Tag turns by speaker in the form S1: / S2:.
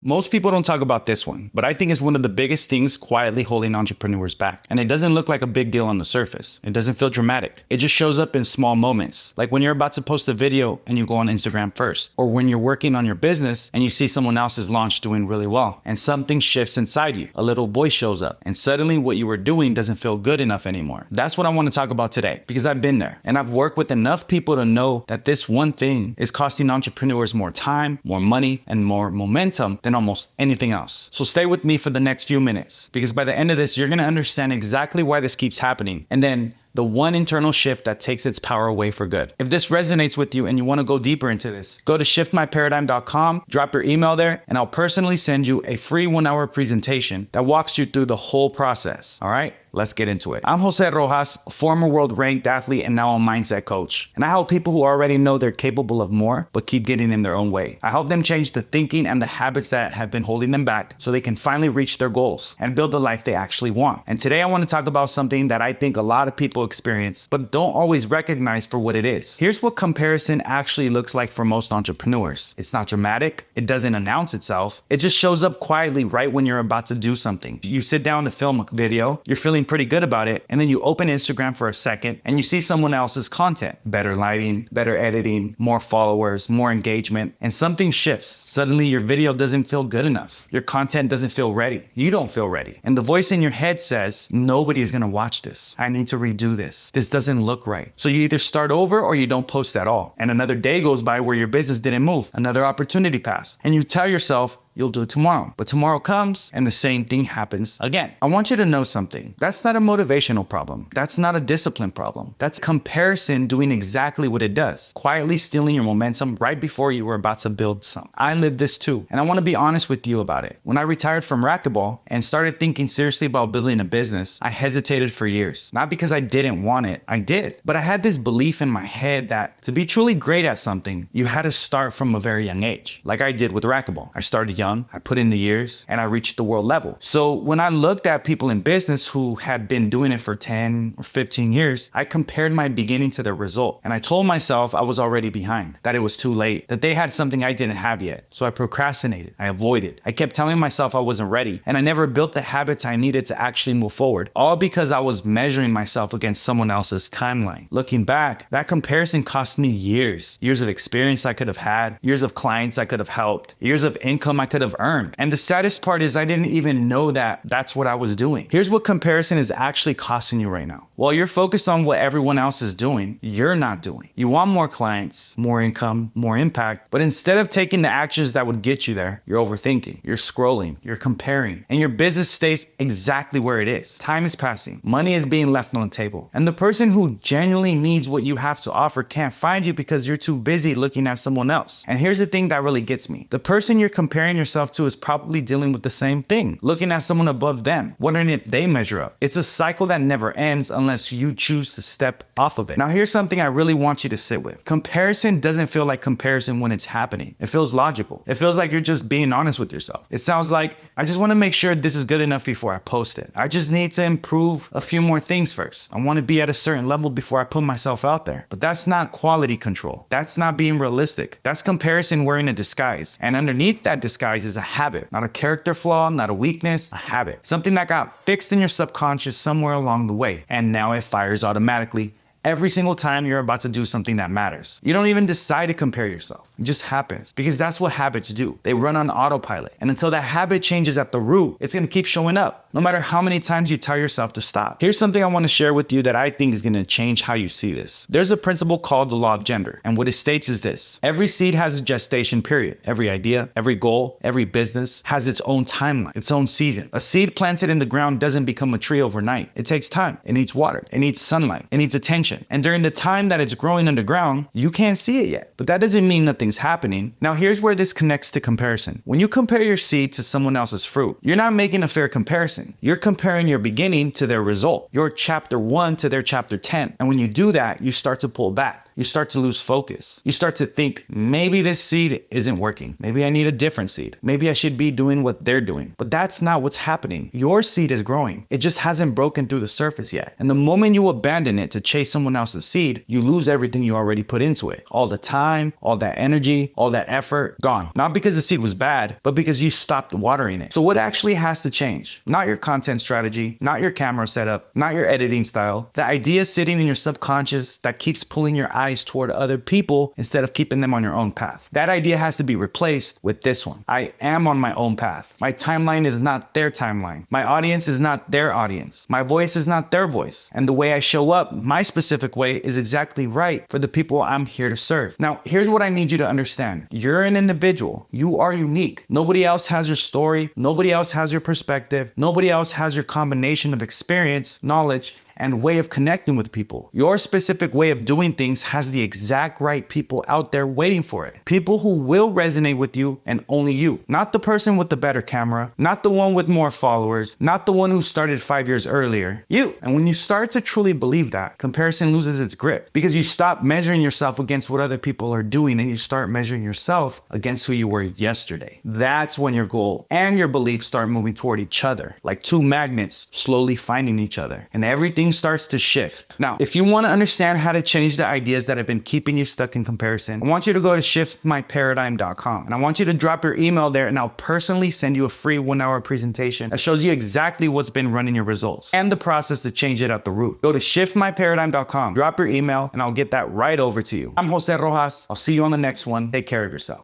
S1: Most people don't talk about this one, but I think it's one of the biggest things quietly holding entrepreneurs back. And it doesn't look like a big deal on the surface. It doesn't feel dramatic. It just shows up in small moments, like when you're about to post a video and you go on Instagram first, or when you're working on your business and you see someone else's launch doing really well, and something shifts inside you. A little voice shows up, and suddenly what you were doing doesn't feel good enough anymore. That's what I want to talk about today, because I've been there, and I've worked with enough people to know that this one thing is costing entrepreneurs more time, more money, and more momentum than almost anything else. So stay with me for the next few minutes, because by the end of this, you're going to understand exactly why this keeps happening, and then the one internal shift that takes its power away for good. If this resonates with you and you want to go deeper into this, go to shiftmyparadigm.com, drop your email there, and I'll personally send you a free 1-hour presentation that walks you through the whole process. All right, let's get into it. I'm Jose Rojas, a former world ranked athlete and now a mindset coach. And I help people who already know they're capable of more, but keep getting in their own way. I help them change the thinking and the habits that have been holding them back so they can finally reach their goals and build the life they actually want. And today I want to talk about something that I think a lot of people experience, but don't always recognize for what it is. Here's what comparison actually looks like for most entrepreneurs. It's not dramatic. It doesn't announce itself. It just shows up quietly right when you're about to do something. You sit down to film a video, you're feeling pretty good about it, and then you open Instagram for a second and you see someone else's content. Better lighting, better editing, more followers, more engagement, and something shifts. Suddenly your video doesn't feel good enough. Your content doesn't feel ready. You don't feel ready. And the voice in your head says, nobody is gonna watch this. I need to redo this. This doesn't look right. So you either start over or you don't post at all. And another day goes by where your business didn't move. Another opportunity passed. And you tell yourself, you'll do it tomorrow. But tomorrow comes and the same thing happens again. I want you to know something. That's not a motivational problem. That's not a discipline problem. That's comparison doing exactly what it does. Quietly stealing your momentum right before you were about to build something. I lived this too. And I want to be honest with you about it. When I retired from racquetball and started thinking seriously about building a business, I hesitated for years. Not because I didn't want it. I did. But I had this belief in my head that to be truly great at something, you had to start from a very young age. Like I did with racquetball. I started young. I put in the years and I reached the world level. So when I looked at people in business who had been doing it for 10 or 15 years, I compared my beginning to their result. And I told myself I was already behind, that it was too late, that they had something I didn't have yet. So I procrastinated. I avoided. I kept telling myself I wasn't ready. And I never built the habits I needed to actually move forward, all because I was measuring myself against someone else's timeline. Looking back, that comparison cost me years. Years of experience I could have had, years of clients I could have helped, years of income I could have earned. And the saddest part is I didn't even know that that's what I was doing. Here's what comparison is actually costing you right now. While you're focused on what everyone else is doing, you're not doing. You want more clients, more income, more impact, but instead of taking the actions that would get you there, you're overthinking, you're scrolling, you're comparing, and your business stays exactly where it is. Time is passing, money is being left on the table, and the person who genuinely needs what you have to offer can't find you because you're too busy looking at someone else. And here's the thing that really gets me. The person you're comparing yourself to is probably dealing with the same thing, looking at someone above them, wondering if they measure up. It's a cycle that never ends unless you choose to step off of it. Now here's something I really want you to sit with. Comparison doesn't feel like comparison when it's happening. It feels logical. It feels like you're just being honest with yourself. It sounds like, I just want to make sure this is good enough before I post it. I just need to improve a few more things first. I want to be at a certain level before I put myself out there. But that's not quality control. That's not being realistic. That's comparison wearing a disguise. And underneath that disguise is a habit, not a character flaw, not a weakness, a habit. Something that got fixed in your subconscious somewhere along the way. And now it fires automatically every single time you're about to do something that matters. You don't even decide to compare yourself. It just happens, because that's what habits do. They run on autopilot. And until that habit changes at the root, it's gonna keep showing up, no matter how many times you tell yourself to stop. Here's something I wanna share with you that I think is gonna change how you see this. There's a principle called the law of gender. And what it states is this: every seed has a gestation period. Every idea, every goal, every business has its own timeline, its own season. A seed planted in the ground doesn't become a tree overnight. It takes time. It needs water. It needs sunlight. It needs attention. And during the time that it's growing underground, you can't see it yet. But that doesn't mean nothing's happening. Now here's where this connects to comparison. When you compare your seed to someone else's fruit, you're not making a fair comparison. You're comparing your beginning to their result, your chapter 1 to their chapter 10. And when you do that, you start to pull back. You start to lose focus. You start to think, maybe this seed isn't working. Maybe I need a different seed. Maybe I should be doing what they're doing. But that's not what's happening. Your seed is growing. It just hasn't broken through the surface yet. And the moment you abandon it to chase someone else's seed, you lose everything you already put into it. All the time, all that energy, all that effort, gone. Not because the seed was bad, but because you stopped watering it. So what actually has to change? Not your content strategy, not your camera setup, not your editing style. The idea sitting in your subconscious that keeps pulling your eyes toward other people instead of keeping them on your own path. That idea has to be replaced with this one. I am on my own path. My timeline is not their timeline. My audience is not their audience. My voice is not their voice. And the way I show up, my specific way, is exactly right for the people I'm here to serve. Now, here's what I need you to understand. You're an individual. You are unique. Nobody else has your story. Nobody else has your perspective. Nobody else has your combination of experience, knowledge, and way of connecting with people. Your specific way of doing things has the exact right people out there waiting for it. People who will resonate with you and only you. Not the person with the better camera, not the one with more followers, not the one who started 5 years earlier. You. And when you start to truly believe that, comparison loses its grip because you stop measuring yourself against what other people are doing and you start measuring yourself against who you were yesterday. That's when your goal and your beliefs start moving toward each other, like two magnets slowly finding each other. And everything starts to shift. Now, if you want to understand how to change the ideas that have been keeping you stuck in comparison, I want you to go to shiftmyparadigm.com and I want you to drop your email there and I'll personally send you a free 1-hour presentation that shows you exactly what's been running your results and the process to change it at the root. Go to shiftmyparadigm.com, drop your email and I'll get that right over to you. I'm Jose Rojas. I'll see you on the next one. Take care of yourself.